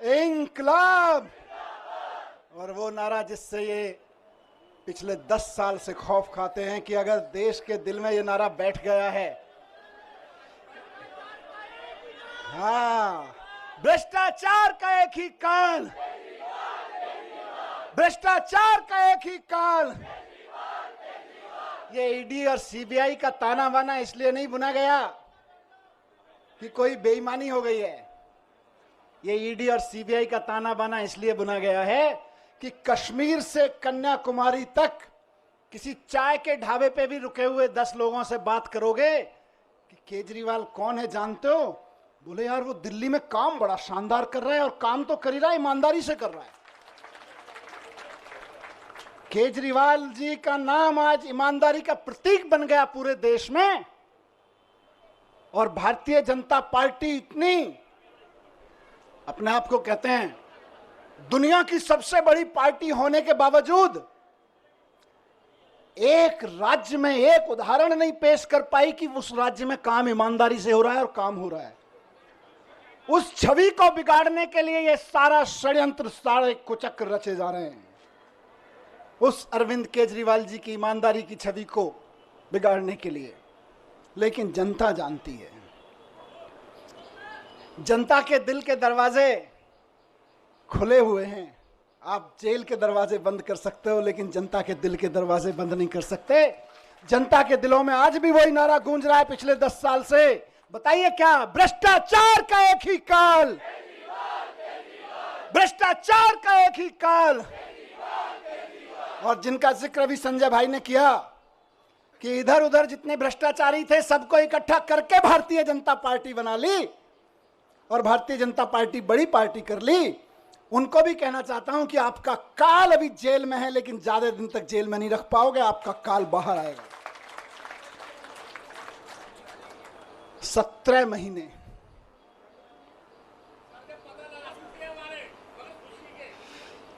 इंकलाब। और वो नारा जिससे ये पिछले 10 साल से खौफ खाते हैं कि अगर देश के दिल में ये नारा बैठ गया है, हाँ, भ्रष्टाचार का एक ही काल, भ्रष्टाचार का एक ही काल। ये ईडी और सीबीआई का ताना बाना इसलिए नहीं बुना गया कि कोई बेईमानी हो गई है। ये ईडी और सीबीआई का ताना बाना इसलिए बुना गया है कि कश्मीर से कन्याकुमारी तक किसी चाय के ढाबे पे भी रुके हुए 10 लोगों से बात करोगे कि केजरीवाल कौन है जानते हो, बोले यार वो दिल्ली में काम बड़ा शानदार कर रहा है, और काम तो कर ही रहा है, ईमानदारी से कर रहा है। केजरीवाल जी का नाम आज ईमानदारी का प्रतीक बन गया पूरे देश में। और भारतीय जनता पार्टी इतनी अपने आप को कहते हैं दुनिया की सबसे बड़ी पार्टी होने के बावजूद एक राज्य में एक उदाहरण नहीं पेश कर पाई कि उस राज्य में काम ईमानदारी से हो रहा है और काम हो रहा है। उस छवि को बिगाड़ने के लिए ये सारा षड्यंत्र, सारे कुचक्र रचे जा रहे हैं, उस अरविंद केजरीवाल जी की ईमानदारी की छवि को बिगाड़ने के लिए। लेकिन जनता जानती है, जनता के दिल के दरवाजे खुले हुए हैं। आप जेल के दरवाजे बंद कर सकते हो, लेकिन जनता के दिल के दरवाजे बंद नहीं कर सकते। जनता के दिलों में आज भी वही नारा गूंज रहा है पिछले 10 साल से। बताइए क्या? भ्रष्टाचार का एक ही काल, भ्रष्टाचार का एक ही काल। और जिनका जिक्र अभी संजय भाई ने किया कि इधर उधर जितने भ्रष्टाचारी थे सबको इकट्ठा करके भारतीय जनता पार्टी बना ली और भारतीय जनता पार्टी बड़ी पार्टी कर ली, उनको भी कहना चाहता हूं कि आपका काल अभी जेल में है, लेकिन ज्यादा दिन तक जेल में नहीं रख पाओगे, आपका काल बाहर आएगा। 17 महीने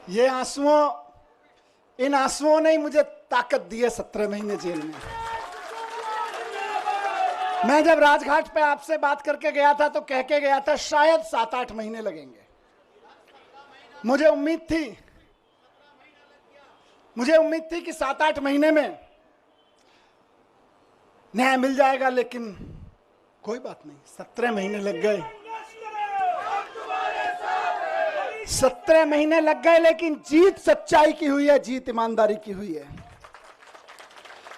ये आंसुओं, इन आंसुओं ने ही मुझे ताकत दी है 17 महीने जेल में। मैं जब राजघाट पे आपसे बात करके गया था तो कह के गया था शायद 7-8 महीने लगेंगे। मुझे उम्मीद थी कि 7-8 महीने में न्याय मिल जाएगा, लेकिन कोई बात नहीं, 17 महीने लग गए। 17 महीने लग गए, लेकिन जीत सच्चाई की हुई है, जीत ईमानदारी की हुई है।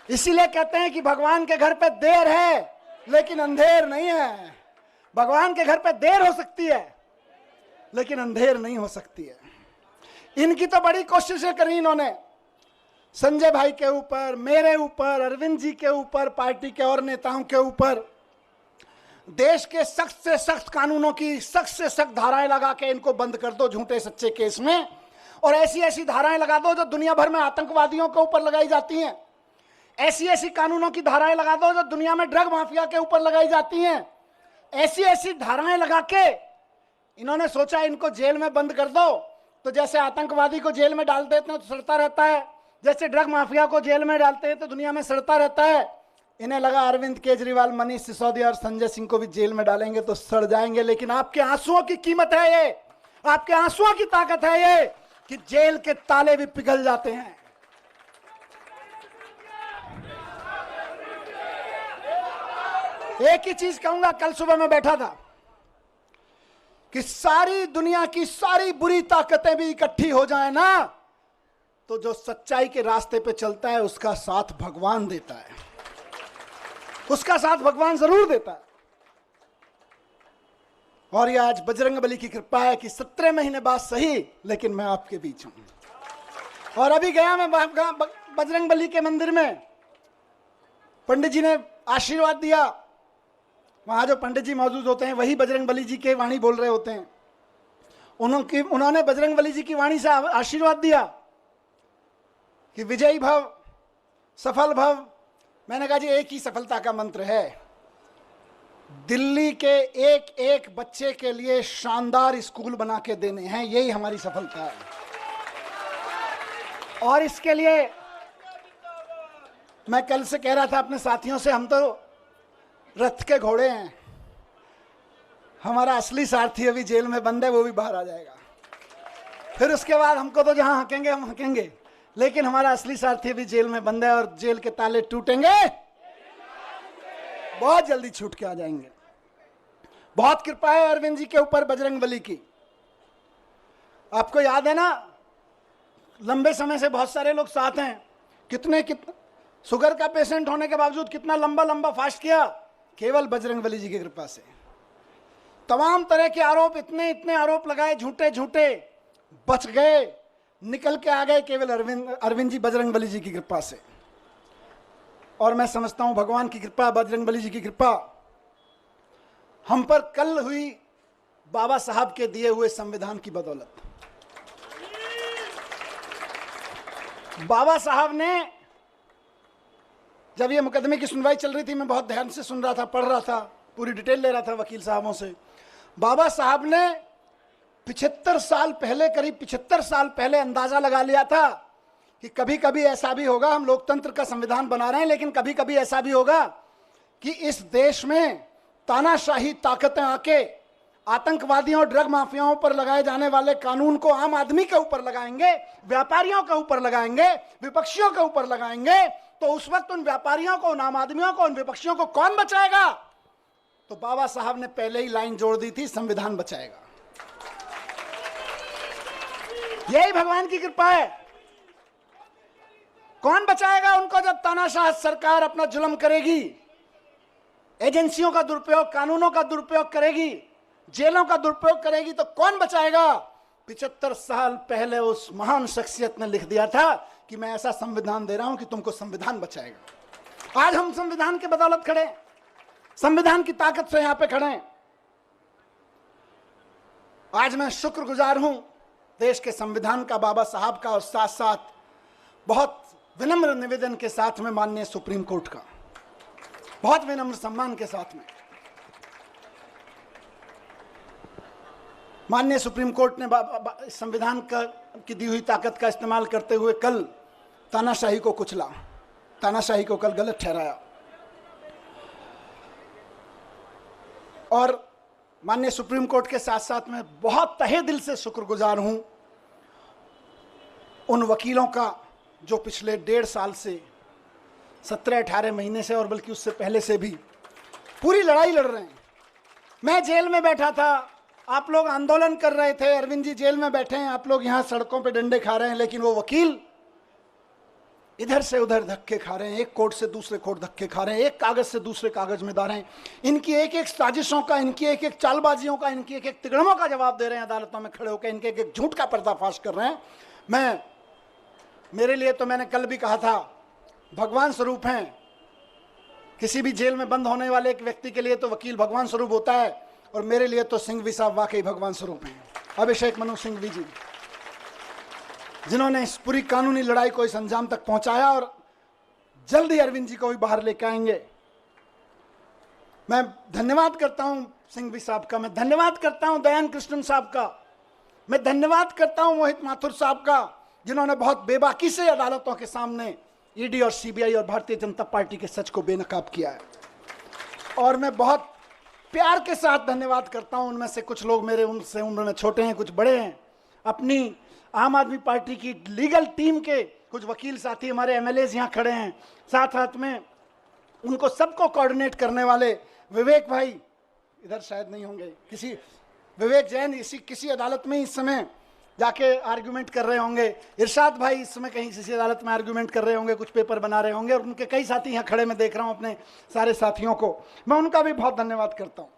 इसीलिए कहते हैं कि भगवान के घर पे देर है लेकिन अंधेर नहीं है। भगवान के घर पे देर हो सकती है लेकिन अंधेर नहीं हो सकती है। इनकी तो बड़ी कोशिशें करी इन्होंने, संजय भाई के ऊपर, मेरे ऊपर, अरविंद जी के ऊपर, पार्टी के और नेताओं के ऊपर। देश के सख्त से सख्त कानूनों की सख्त से सख्त धाराएं लगा के इनको बंद कर दो झूठे सच्चे केस में, और ऐसी ऐसी धाराएं लगा दो जो दुनिया भर में आतंकवादियों के ऊपर लगाई जाती हैं। ऐसी ऐसी कानूनों की धाराएं लगा दो जो दुनिया में ड्रग माफिया के ऊपर लगाई जाती हैं। ऐसी ऐसी धाराएं लगा के इन्होंने सोचा इनको जेल में बंद कर दो, तो जैसे आतंकवादी को जेल में डाल देते हैं तो सड़ता रहता है, जैसे ड्रग माफिया को जेल में डालते हैं तो दुनिया में सड़ता रहता है। इन्हें लगा अरविंद केजरीवाल, मनीष सिसोदिया और संजय सिंह को भी जेल में डालेंगे तो सड़ जाएंगे। लेकिन आपके आंसुओं की कीमत है ये, आपके आंसुओं की ताकत है ये कि जेल के ताले भी पिघल जाते हैं। एक ही चीज कहूंगा, कल सुबह मैं बैठा था कि सारी दुनिया की सारी बुरी ताकतें भी इकट्ठी हो जाए ना, तो जो सच्चाई के रास्ते पे चलता है उसका साथ भगवान देता है, उसका साथ भगवान जरूर देता है। और ये आज बजरंगबली की कृपा है कि 17 महीने बाद सही, लेकिन मैं आपके बीच हूं। और अभी गया मैं बजरंगबली के मंदिर में, पंडित जी ने आशीर्वाद दिया। वहां जो पंडित जी मौजूद होते हैं वही बजरंगबली जी के वाणी बोल रहे होते हैं। उन्होंने बजरंगबली जी की वाणी से आशीर्वाद दिया कि विजयी भव, सफल भव। मैंने कहा जी एक ही सफलता का मंत्र है, दिल्ली के एक एक बच्चे के लिए शानदार स्कूल बना के देने हैं, यही हमारी सफलता है। और इसके लिए मैं कल से कह रहा था अपने साथियों से, हम तो रथ के घोड़े हैं, हमारा असली सारथी अभी जेल में बंद है, वो भी बाहर आ जाएगा। फिर उसके बाद हमको तो जहां हकेंगे हम हकेंगे, लेकिन हमारा असली सारथी अभी जेल में बंद है और जेल के ताले टूटेंगे, बहुत जल्दी छूट के आ जाएंगे। बहुत कृपा है अरविंद जी के ऊपर बजरंगबली की। आपको याद है ना, लंबे समय से बहुत सारे लोग साथ हैं, कितने शुगर का पेशेंट होने के बावजूद कितना लंबा लंबा फास्ट किया, केवल बजरंगबली जी की कृपा से। तमाम तरह के आरोप, इतने इतने आरोप लगाए झूठे झूठे, बच गए, निकल के आ गए, केवल अरविंद जी बजरंगबली जी की कृपा से। और मैं समझता हूं भगवान की कृपा, बजरंगबली जी की कृपा हम पर कल हुई बाबा साहब के दिए हुए संविधान की बदौलत। बाबा साहब ने, जब ये मुकदमे की सुनवाई चल रही थी, मैं बहुत ध्यान से सुन रहा था, पढ़ रहा था, पूरी डिटेल ले रहा था वकील साहबों से। बाबा साहब ने 75 साल पहले, करीब 75 साल पहले अंदाजा लगा लिया था कि कभी कभी ऐसा भी होगा, हम लोकतंत्र का संविधान बना रहे हैं, लेकिन कभी कभी ऐसा भी होगा कि इस देश में तानाशाही ताकतें आके आतंकवादियों और ड्रग माफियाओं पर लगाए जाने वाले कानून को आम आदमी के ऊपर लगाएंगे, व्यापारियों के ऊपर लगाएंगे, विपक्षियों के ऊपर लगाएंगे। तो उस वक्त उन व्यापारियों को, उन आम आदमियों को, उन विपक्षियों को कौन बचाएगा? तो बाबा साहब ने पहले ही लाइन जोड़ दी थी, संविधान बचाएगा। यही भगवान की कृपा है। कौन बचाएगा उनको जब तानाशाह सरकार अपना जुल्म करेगी, एजेंसियों का दुरुपयोग, कानूनों का दुरुपयोग करेगी, जेलों का दुरुपयोग करेगी, तो कौन बचाएगा? 75 साल पहले उस महान शख्सियत ने लिख दिया था कि मैं ऐसा संविधान दे रहा हूं कि तुमको संविधान बचाएगा। आज हम संविधान के बदौलत खड़े, संविधान की ताकत से यहां पे खड़े हैं। आज मैं शुक्रगुजार हूं देश के संविधान का, बाबा साहब का, और साथ साथ बहुत विनम्र निवेदन के साथ में माननीय सुप्रीम कोर्ट का, बहुत विनम्र सम्मान के साथ में। माननीय सुप्रीम कोर्ट ने संविधान की दी हुई ताकत का इस्तेमाल करते हुए कल तानाशाही को कुचला, तानाशाही को कल गलत ठहराया। और माननीय सुप्रीम कोर्ट के साथ साथ मैं बहुत तहे दिल से शुक्रगुजार हूं उन वकीलों का जो पिछले 1.5 साल से, 17-18 महीने से, और बल्कि उससे पहले से भी पूरी लड़ाई लड़ रहे हैं। मैं जेल में बैठा था, आप लोग आंदोलन कर रहे थे, अरविंद जी जेल में बैठे हैं, आप लोग यहां सड़कों पे डंडे खा रहे हैं, लेकिन वो वकील इधर से उधर धक्के खा रहे हैं, एक कोर्ट से दूसरे कोर्ट धक्के खा रहे हैं, एक कागज से दूसरे कागज में डाल रहे हैं। इनकी एक एक साजिशों का, इनकी एक एक चालबाजियों का, इनकी एक एक तिगड़मों का जवाब दे रहे हैं अदालतों में खड़े होकर, इनके एक एक झूठ का पर्दाफाश कर रहे हैं। मेरे लिए तो, मैंने कल भी कहा था, भगवान स्वरूप हैं। किसी भी जेल में बंद होने वाले एक व्यक्ति के लिए तो वकील भगवान स्वरूप होता है, और मेरे लिए तो सिंघवी साहब वाकई भगवान स्वरूप हैं। अभिषेक मनु सिंघवी जी, जिन्होंने इस पूरी कानूनी लड़ाई को इस अंजाम तक पहुंचाया, और जल्द ही अरविंद जी को भी बाहर लेकर आएंगे। मैं धन्यवाद करता हूं सिंघवी साहब का, मैं धन्यवाद करता हूं दयान कृष्णन साहब का, मैं धन्यवाद करता हूं मोहित माथुर साहब का, जिन्होंने बहुत बेबाकी से अदालतों के सामने ईडी और सीबीआई और भारतीय जनता पार्टी के सच को बेनकाब किया है। और मैं बहुत प्यार के साथ धन्यवाद करता हूं, उनमें से कुछ लोग मेरे उनसे उम्र में छोटे हैं, कुछ बड़े हैं, अपनी आम आदमी पार्टी की लीगल टीम के कुछ वकील साथी, हमारे एमएलएज यहाँ खड़े हैं, साथ साथ में उनको सबको कोऑर्डिनेट करने वाले विवेक भाई, इधर शायद नहीं होंगे, किसी विवेक जैन किसी अदालत में इस समय जाके आर्गुमेंट कर रहे होंगे, इरशाद भाई इस समय कहीं किसी अदालत में आर्गुमेंट कर रहे होंगे, कुछ पेपर बना रहे होंगे, और उनके कई साथी यहाँ खड़े मैं देख रहा हूँ, अपने सारे साथियों को मैं उनका भी बहुत धन्यवाद करता हूँ।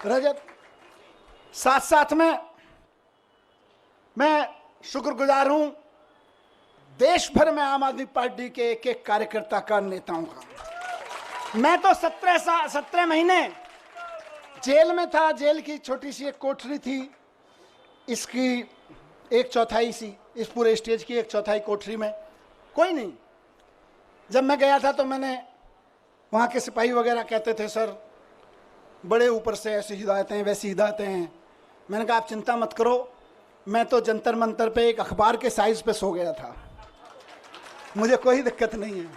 रजत, साथ साथ में मैं शुक्रगुजार हूं देश भर में आम आदमी पार्टी के एक एक कार्यकर्ता का, नेताओं का। मैं तो 17 महीने जेल में था, जेल की छोटी सी एक कोठरी थी, इसकी 1/4 सी, इस पूरे स्टेज की 1/4 कोठरी में कोई नहीं। जब मैं गया था तो मैंने, वहाँ के सिपाही वगैरह कहते थे सर बड़े ऊपर से ऐसी हिदायतें वैसी हिदायतें हैं। मैंने कहा आप चिंता मत करो, मैं तो जंतर मंतर पे एक अखबार के साइज पे सो गया था, मुझे कोई दिक्कत नहीं है।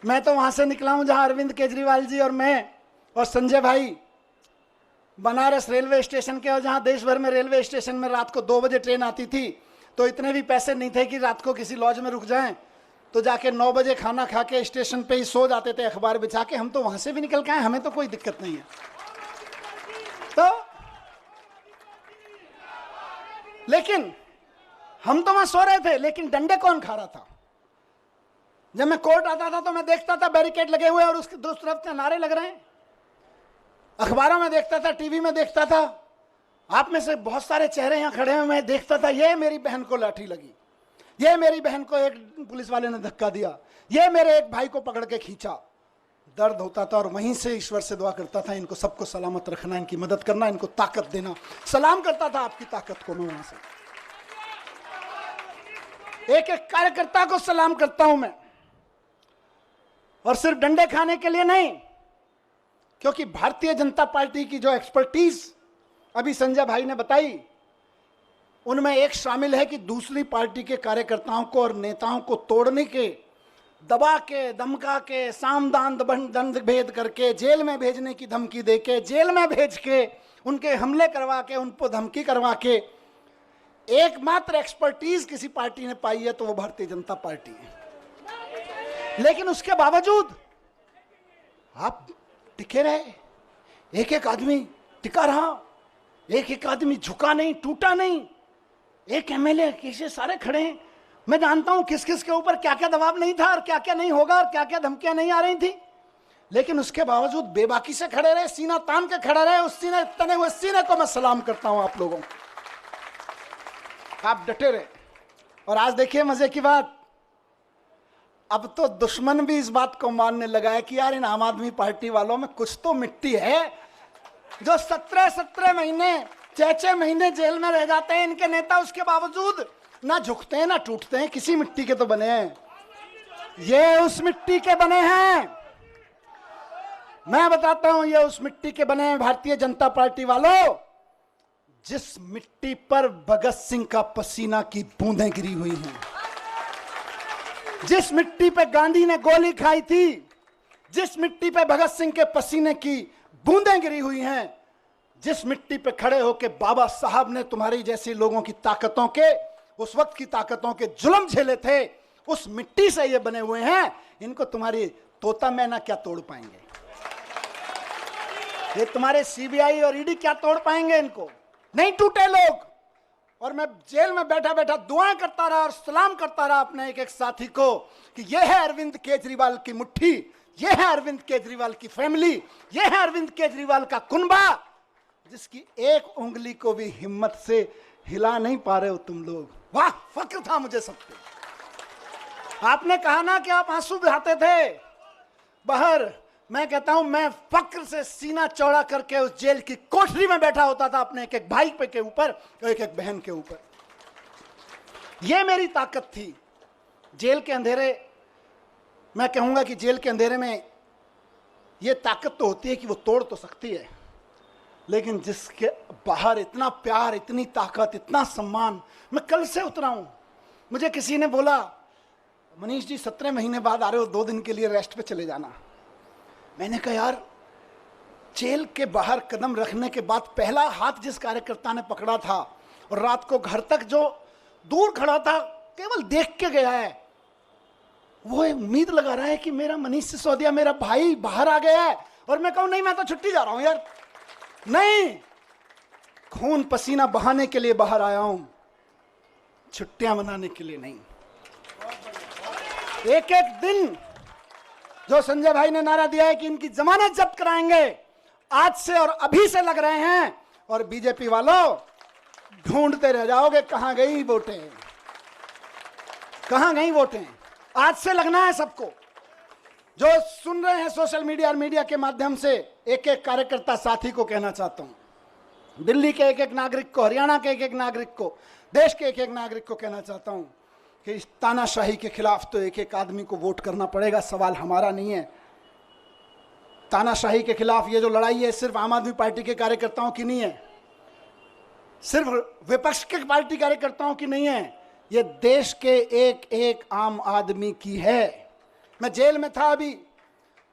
मैं तो वहां से निकला हूं जहां अरविंद केजरीवाल जी और मैं और संजय भाई बनारस रेलवे स्टेशन के, और जहां देश भर में रेलवे स्टेशन में रात को 2 बजे ट्रेन आती थी, तो इतने भी पैसे नहीं थे कि रात को किसी लॉज में रुक जाएं, तो जाके 9 बजे खाना खा के स्टेशन पे ही सो जाते थे अखबार बिछा के। हम तो वहां से भी निकल के आए, हमें तो कोई दिक्कत नहीं है। तो लेकिन हम तो वहां सो रहे थे, लेकिन डंडे कौन खा रहा था? जब मैं कोर्ट आता था तो मैं देखता था बैरिकेड लगे हुए और उसके दूसरी तरफ से नारे लग रहे हैं। अखबारों में देखता था, टीवी में देखता था, आप में से बहुत सारे चेहरे यहां खड़े हैं, मैं देखता था ये मेरी बहन को लाठी लगी, ये मेरी बहन को एक पुलिस वाले ने धक्का दिया, ये मेरे एक भाई को पकड़ के खींचा। दर्द होता था और वहीं से ईश्वर से दुआ करता था, इनको सबको सलामत रखना, इनकी मदद करना, इनको ताकत देना। सलाम करता था आपकी ताकत को मैं वहां से, एक एक कार्यकर्ता को सलाम करता हूं मैं, और सिर्फ डंडे खाने के लिए नहीं, क्योंकि भारतीय जनता पार्टी की जो एक्सपर्टीज अभी संजय भाई ने बताई, उनमें एक शामिल है कि दूसरी पार्टी के कार्यकर्ताओं को और नेताओं को तोड़ने के, दबा के, धमका के, सामदान दंड भेद करके, जेल में भेजने की धमकी देके, जेल में भेज के, उनके हमले करवा के, उनको धमकी करवा के एकमात्र एक्सपर्टीज किसी पार्टी ने पाई है तो वो भारतीय जनता पार्टी है। लेकिन उसके बावजूद आप टिके रहे, एक एक आदमी टिका रहा, एक एक आदमी झुका नहीं, टूटा नहीं। एक एमएलए कैसे सारे खड़े हैं, मैं जानता हूं किस किस के ऊपर क्या क्या दबाव नहीं था और क्या क्या नहीं होगा और क्या क्या धमकियां नहीं आ रही थी, लेकिन उसके बावजूद बेबाकी से खड़े रहे, सीना तान के खड़े रहे। उस सीने, तने हुए सीने को मैं सलाम करता हूं आप लोगों को, आप डटे रहे। और आज देखिए मजे की बात, अब तो दुश्मन भी इस बात को मानने लगा है कि यार इन आम आदमी पार्टी वालों में कुछ तो मिट्टी है, जो 17 महीने 6 महीने जेल में रह जाते हैं इनके नेता, उसके बावजूद ना झुकते हैं ना टूटते हैं। किसी मिट्टी के तो बने हैं, ये उस मिट्टी के बने हैं। मैं बताता हूं, ये उस मिट्टी के बने हैं भारतीय जनता पार्टी वालों, जिस मिट्टी पर भगत सिंह का पसीना की बूंदें गिरी हुई हैं, जिस मिट्टी पे गांधी ने गोली खाई थी, जिस मिट्टी पे भगत सिंह के पसीने की बूंदें गिरी हुई हैं, जिस मिट्टी पे खड़े होके बाबा साहब ने तुम्हारी जैसी लोगों की ताकतों के, उस वक्त की ताकतों के जुल्म झेले थे, उस मिट्टी से ये बने हुए हैं। इनको तुम्हारी तोता मैना क्या तोड़ पाएंगे, ये तुम्हारे सीबीआई और ईडी क्या तोड़ पाएंगे, इनको नहीं टूटे लोग। और मैं जेल में बैठा बैठा दुआएं करता रहा और सलाम करता रहा अपने एक एक साथी को कि यह है अरविंद केजरीवाल की मुट्ठी, यह है अरविंद केजरीवाल की फैमिली, यह है अरविंद केजरीवाल का कुनबा, जिसकी एक उंगली को भी हिम्मत से हिला नहीं पा रहे हो तुम लोग। वाह, फक्र था मुझे सब पे। आपने कहा ना कि आप आंसू बहाते थे बाहर, मैं कहता हूं मैं फक्र से सीना चौड़ा करके उस जेल की कोठरी में बैठा होता था अपने एक एक भाई पे के ऊपर, एक एक बहन के ऊपर। यह मेरी ताकत थी। जेल के अंधेरे, मैं कहूंगा कि जेल के अंधेरे में यह ताकत तो होती है कि वो तोड़ तो सकती है, लेकिन जिसके बाहर इतना प्यार, इतनी ताकत, इतना सम्मान। मैं कल से उतरा हूं, मुझे किसी ने बोला मनीष जी 17 महीने बाद आ रहे हो, 2 दिन के लिए रेस्ट पे चले जाना। मैंने कहा यार, जेल के बाहर कदम रखने के बाद पहला हाथ जिस कार्यकर्ता ने पकड़ा था और रात को घर तक जो दूर खड़ा था केवल देख के गया है, वो उम्मीद लगा रहा है कि मेरा मनीष सिसोदिया, मेरा भाई बाहर आ गया है। और मैं कहूं नहीं, मैं तो छुट्टी जा रहा हूं यार, नहीं, खून पसीना बहाने के लिए बाहर आया हूं, छुट्टियां मनाने के लिए नहीं। एक एक दिन जो संजय भाई ने नारा दिया है कि इनकी जमानत जब्त कराएंगे, आज से और अभी से लग रहे हैं। और बीजेपी वालों ढूंढते रह जाओगे कहां गई वोटें, कहां गई वोटें। आज से लगना है सबको। जो सुन रहे हैं सोशल मीडिया और मीडिया के माध्यम से, एक एक कार्यकर्ता साथी को कहना चाहता हूं, दिल्ली के एक एक नागरिक को, हरियाणा के एक एक नागरिक को, देश के एक एक नागरिक को कहना चाहता हूं कि इस तानाशाही के खिलाफ तो एक एक आदमी को वोट करना पड़ेगा। सवाल हमारा नहीं है। तानाशाही के खिलाफ ये जो लड़ाई है सिर्फ आम आदमी पार्टी के कार्यकर्ताओं की नहीं है, सिर्फ विपक्ष के पार्टी कार्यकर्ताओं की नहीं है, ये देश के एक एक आम आदमी की है। मैं जेल में था अभी,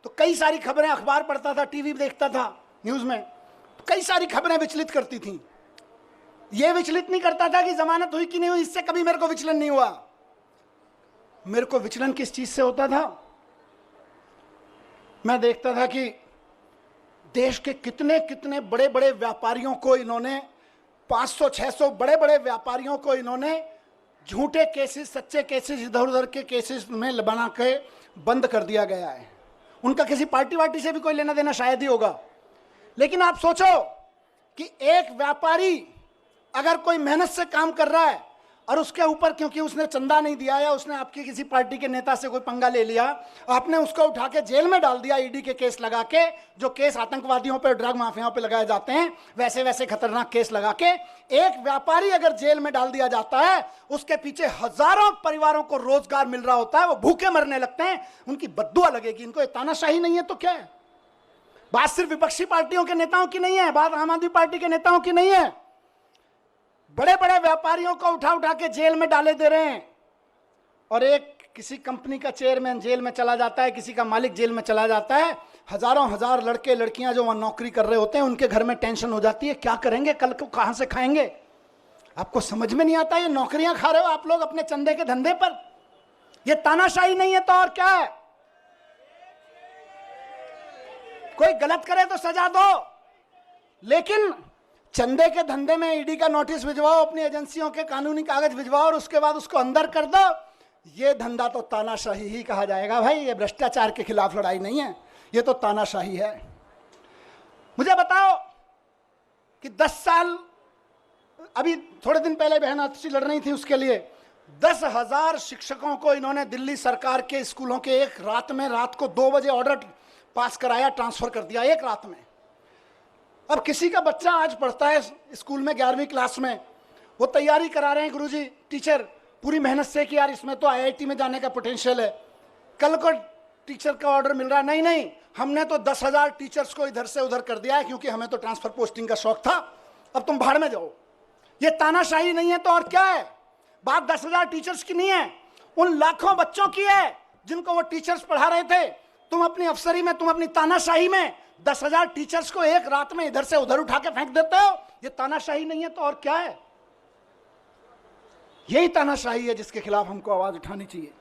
तो कई सारी खबरें, अखबार पढ़ता था, टीवी देखता था, न्यूज में, तो कई सारी खबरें विचलित करती थी। ये विचलित नहीं करता था कि जमानत हुई कि नहीं हुई, इससे कभी मेरे को विचलन नहीं हुआ। मेरे को विचलन किस चीज से होता था? मैं देखता था कि देश के कितने कितने बड़े बड़े व्यापारियों को इन्होंने, 500-600 बड़े बड़े व्यापारियों को इन्होंने झूठे केसेस, सच्चे केसेस, इधर उधर के केसेस में बना के बंद कर दिया गया है। उनका किसी पार्टी वार्टी से भी कोई लेना देना शायद ही होगा। लेकिन आप सोचो कि एक व्यापारी अगर कोई मेहनत से काम कर रहा है और उसके ऊपर क्योंकि उसने चंदा नहीं दिया या उसने आपकी किसी पार्टी के नेता से कोई पंगा ले लिया, आपने उसको उठा के जेल में डाल दिया, ईडी के केस लगा के, जो केस आतंकवादियों पर, ड्रग माफियाओं पर लगाए जाते हैं, वैसे वैसे खतरनाक केस लगा के एक व्यापारी अगर जेल में डाल दिया जाता है, उसके पीछे हजारों परिवारों को रोजगार मिल रहा होता है, वो भूखे मरने लगते हैं, उनकी बद्दुआ लगेगी। इनको ये तानाशाही नहीं है तो क्या है? बात सिर्फ विपक्षी पार्टियों के नेताओं की नहीं है, बात आम आदमी पार्टी के नेताओं की नहीं है। बड़े बड़े व्यापारियों को उठा उठा के जेल में डाले दे रहे हैं, और एक किसी कंपनी का चेयरमैन जेल में चला जाता है, किसी का मालिक जेल में चला जाता है, हजारों हजार लड़के लड़कियां जो वहां नौकरी कर रहे होते हैं, उनके घर में टेंशन हो जाती है, क्या करेंगे, कल को कहां से खाएंगे? आपको समझ में नहीं आता, ये नौकरियां खा रहे हो आप लोग अपने चंदे के धंधे पर। ये तानाशाही नहीं है तो और क्या है? कोई गलत करे तो सजा दो, लेकिन चंदे के धंधे में ईडी का नोटिस भिजवाओ, अपनी एजेंसियों के कानूनी कागज भिजवाओ और उसके बाद उसको अंदर कर दो, ये धंधा तो तानाशाही ही कहा जाएगा भाई। ये भ्रष्टाचार के खिलाफ लड़ाई नहीं है, ये तो तानाशाही है। मुझे बताओ कि 10 साल, अभी थोड़े दिन पहले बहन आतिशी लड़ रही थी उसके लिए, 10,000 शिक्षकों को इन्होंने दिल्ली सरकार के स्कूलों के एक रात में, रात को 2 बजे ऑर्डर पास कराया, ट्रांसफर कर दिया एक रात में। अब किसी का बच्चा आज पढ़ता है स्कूल में 11वीं क्लास में, वो तैयारी करा रहे हैं गुरुजी, टीचर पूरी मेहनत से कि यार इसमें तो आईआईटी में जाने का पोटेंशियल है, कल को टीचर का ऑर्डर मिल रहा है, नहीं नहीं हमने तो 10,000 टीचर्स को इधर से उधर कर दिया है क्योंकि हमें तो ट्रांसफर पोस्टिंग का शौक था, अब तुम भाड़ में जाओ। ये तानाशाही नहीं है तो और क्या है? बात 10,000 टीचर्स की नहीं है, उन लाखों बच्चों की है जिनको वो टीचर्स पढ़ा रहे थे। तुम अपनी अफसरी में, तुम अपनी तानाशाही में 10,000 टीचर्स को एक रात में इधर से उधर उठा के फेंक देते हो। ये तानाशाही नहीं है तो और क्या है? यही तानाशाही है जिसके खिलाफ हमको आवाज उठानी चाहिए।